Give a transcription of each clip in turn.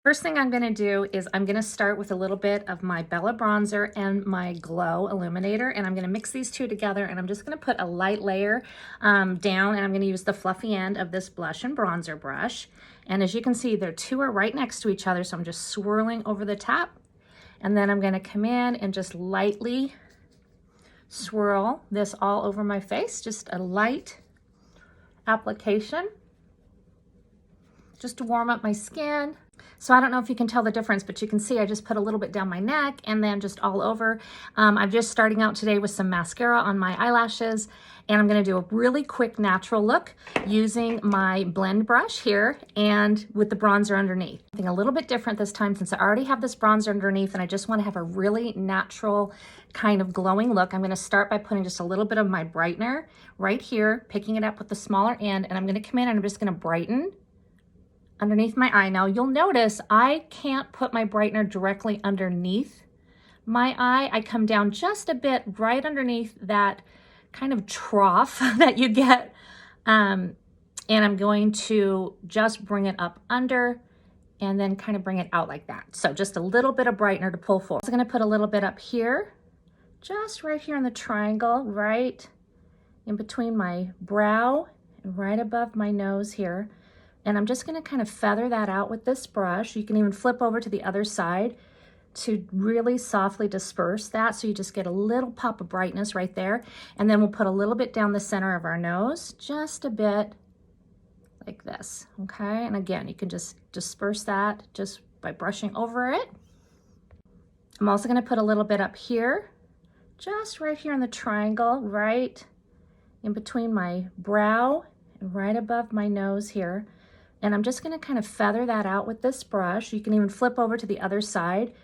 First thing I'm gonna do is I'm gonna start with a little bit of my Bella bronzer and my Glow illuminator, and I'm gonna mix these two together, and I'm just gonna put a light layer down, and I'm gonna use the fluffy end of this blush and bronzer brush. And as you can see, the two are right next to each other, so I'm just swirling over the top, and then I'm gonna come in and just lightly swirl this all over my face, just a light application, just to warm up my skin. So I don't know if you can tell the difference, but you can see I just put a little bit down my neck and then just all over. I'm just starting out today with some mascara on my eyelashes, and I'm gonna do a really quick natural look using my blend brush here and with the bronzer underneath. Something a little bit different this time since I already have this bronzer underneath and I just wanna have a really natural kind of glowing look. I'm gonna start by putting just a little bit of my brightener right here, picking it up with the smaller end, and I'm gonna come in and I'm just gonna brighten underneath my eye. Now you'll notice I can't put my brightener directly underneath my eye. I come down just a bit right underneath that kind of trough that you get. And I'm going to just bring it up under and then kind of bring it out like that. So just a little bit of brightener to pull forward. I'm gonna put a little bit up here, just right here in the triangle, right in between my brow and right above my nose here. And I'm just gonna kind of feather that out with this brush. You can even flip over to the other side to really softly disperse that. So you just get a little pop of brightness right there. And then we'll put a little bit down the center of our nose, just a bit like this, okay? And again, you can just disperse that just by brushing over it. I'm also gonna put a little bit up here, just right here in the triangle, right in between my brow and right above my nose here. And I'm just gonna kind of feather that out with this brush. You can even flip over to the other side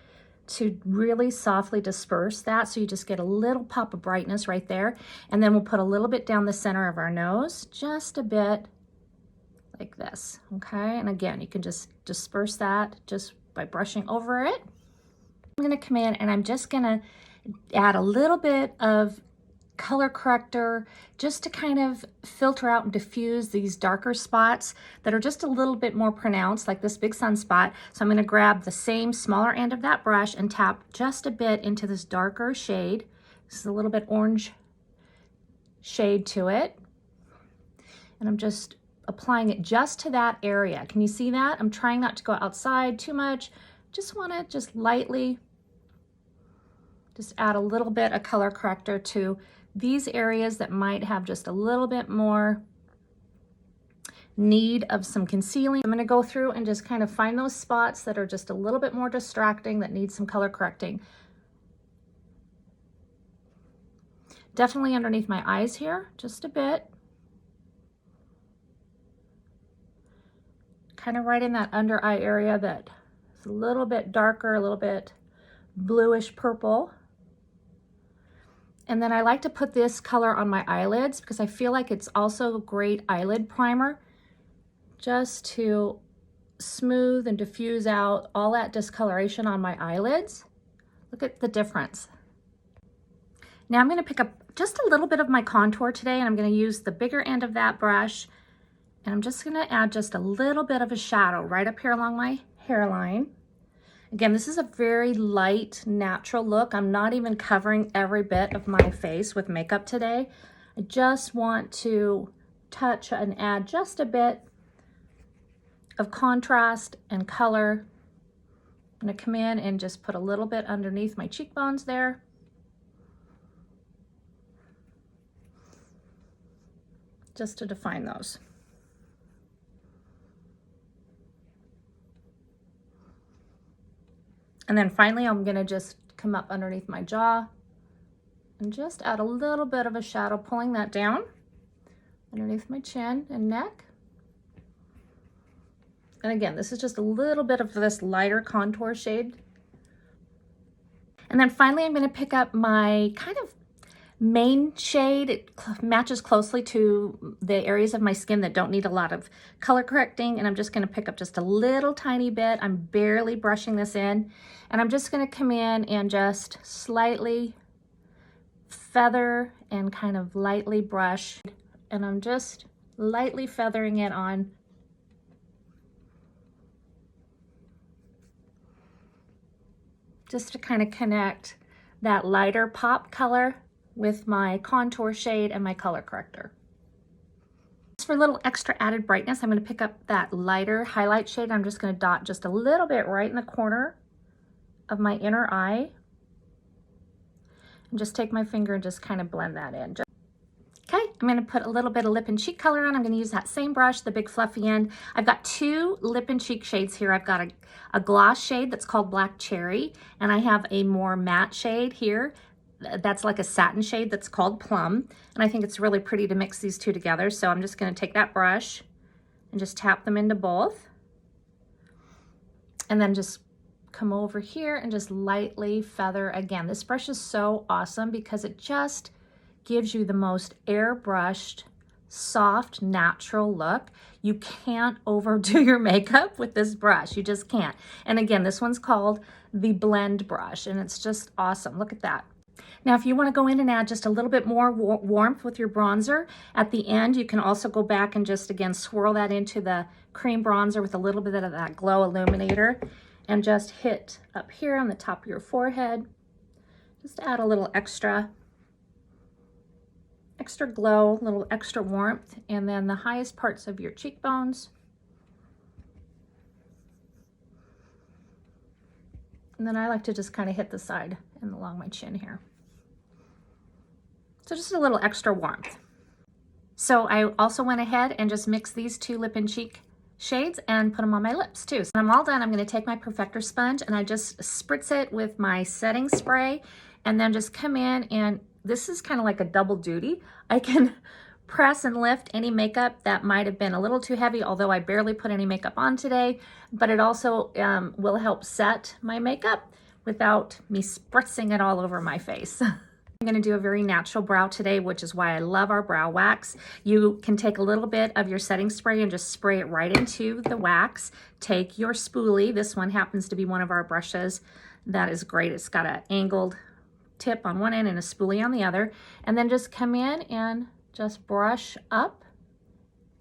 to really softly disperse that. So you just get a little pop of brightness right there. And then we'll put a little bit down the center of our nose, just a bit like this, okay? And again, you can just disperse that just by brushing over it. I'm gonna come in and I'm just gonna add a little bit of color corrector just to kind of filter out and diffuse these darker spots that are just a little bit more pronounced, like this big sunspot. So I'm going to grab the same smaller end of that brush and tap just a bit into this darker shade. This is a little bit orange shade to it. And I'm just applying it just to that area. Can you see that? I'm trying not to go outside too much. Just want to just lightly just add a little bit of color corrector to these areas that might have just a little bit more need of some concealing. I'm going to go through and just kind of find those spots that are just a little bit more distracting, that need some color correcting. Definitely underneath my eyes here, just a bit. Kind of right in that under eye area that is a little bit darker, a little bit bluish purple. And then I like to put this color on my eyelids because I feel like it's also a great eyelid primer, just to smooth and diffuse out all that discoloration on my eyelids. Look at the difference. Now I'm going to pick up just a little bit of my contour today, and I'm going to use the bigger end of that brush, and I'm just going to add just a little bit of a shadow right up here along my hairline. Again, this is a very light, natural look. I'm not even covering every bit of my face with makeup today. I just want to touch and add just a bit of contrast and color. I'm gonna come in and just put a little bit underneath my cheekbones there. Just to define those. And then finally, I'm gonna just come up underneath my jaw and just add a little bit of a shadow, pulling that down underneath my chin and neck. And again, this is just a little bit of this lighter contour shade. And then finally, I'm gonna pick up my kind of main shade. It matches closely to the areas of my skin that don't need a lot of color correcting, and I'm just going to pick up just a little tiny bit. I'm barely brushing this in, and I'm just going to come in and just slightly feather and kind of lightly brush, and I'm just lightly feathering it on just to kind of connect that lighter pop color with my contour shade and my color corrector. Just for a little extra added brightness, I'm going to pick up that lighter highlight shade. I'm just going to dot just a little bit right in the corner of my inner eye. And just take my finger and just kind of blend that in. Okay, I'm going to put a little bit of lip and cheek color on. I'm going to use that same brush, the big fluffy end. I've got two lip and cheek shades here. I've got a gloss shade that's called Black Cherry, and I have a more matte shade here that's like a satin shade that's called Plum. And I think it's really pretty to mix these two together. So I'm just going to take that brush and just tap them into both. And then just come over here and just lightly feather again. This brush is so awesome because it just gives you the most airbrushed, soft, natural look. You can't overdo your makeup with this brush. You just can't. And again, this one's called the Blend brush, and it's just awesome. Look at that. Now, if you want to go in and add just a little bit more warmth with your bronzer, at the end, you can also go back and just, again, swirl that into the cream bronzer with a little bit of that glow illuminator, and just hit up here on the top of your forehead. Just to add a little extra glow, a little extra warmth, and then the highest parts of your cheekbones. And then I like to just kind of hit the side and along my chin here. So just a little extra warmth. So I also went ahead and just mixed these two lip and cheek shades and put them on my lips too. So when I'm all done, I'm going to take my perfector sponge and I just spritz it with my setting spray, and then just come in, and this is kind of like a double duty. I can press and lift any makeup that might have been a little too heavy, although I barely put any makeup on today, but it also will help set my makeup without me spritzing it all over my face. I'm going to do a very natural brow today, which is why I love our brow wax. You can take a little bit of your setting spray and just spray it right into the wax. Take your spoolie. This one happens to be one of our brushes. That is great. It's got an angled tip on one end and a spoolie on the other. And then just come in and just brush up,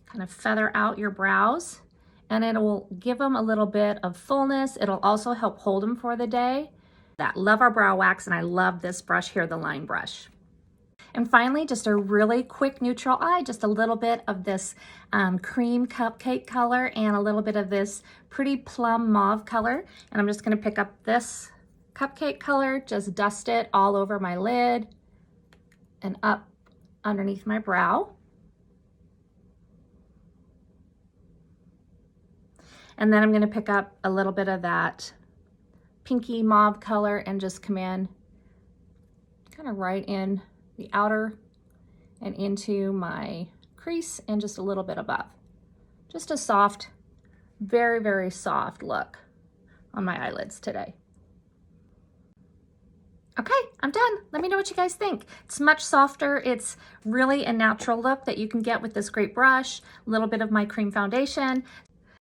kind of feather out your brows, and it will give them a little bit of fullness. It'll also help hold them for the day. Love our brow wax, and I love this brush here, the line brush. And finally, just a really quick neutral eye, just a little bit of this cream cupcake color and a little bit of this pretty plum mauve color. And I'm just going to pick up this cupcake color, just dust it all over my lid and up underneath my brow. And then I'm going to pick up a little bit of that pinky mauve color and just come in kind of right in the outer and into my crease and just a little bit above. Just a soft, very, very soft look on my eyelids today. Okay, I'm done. Let me know what you guys think. It's much softer. It's really a natural look that you can get with this great brush, a little bit of my cream foundation.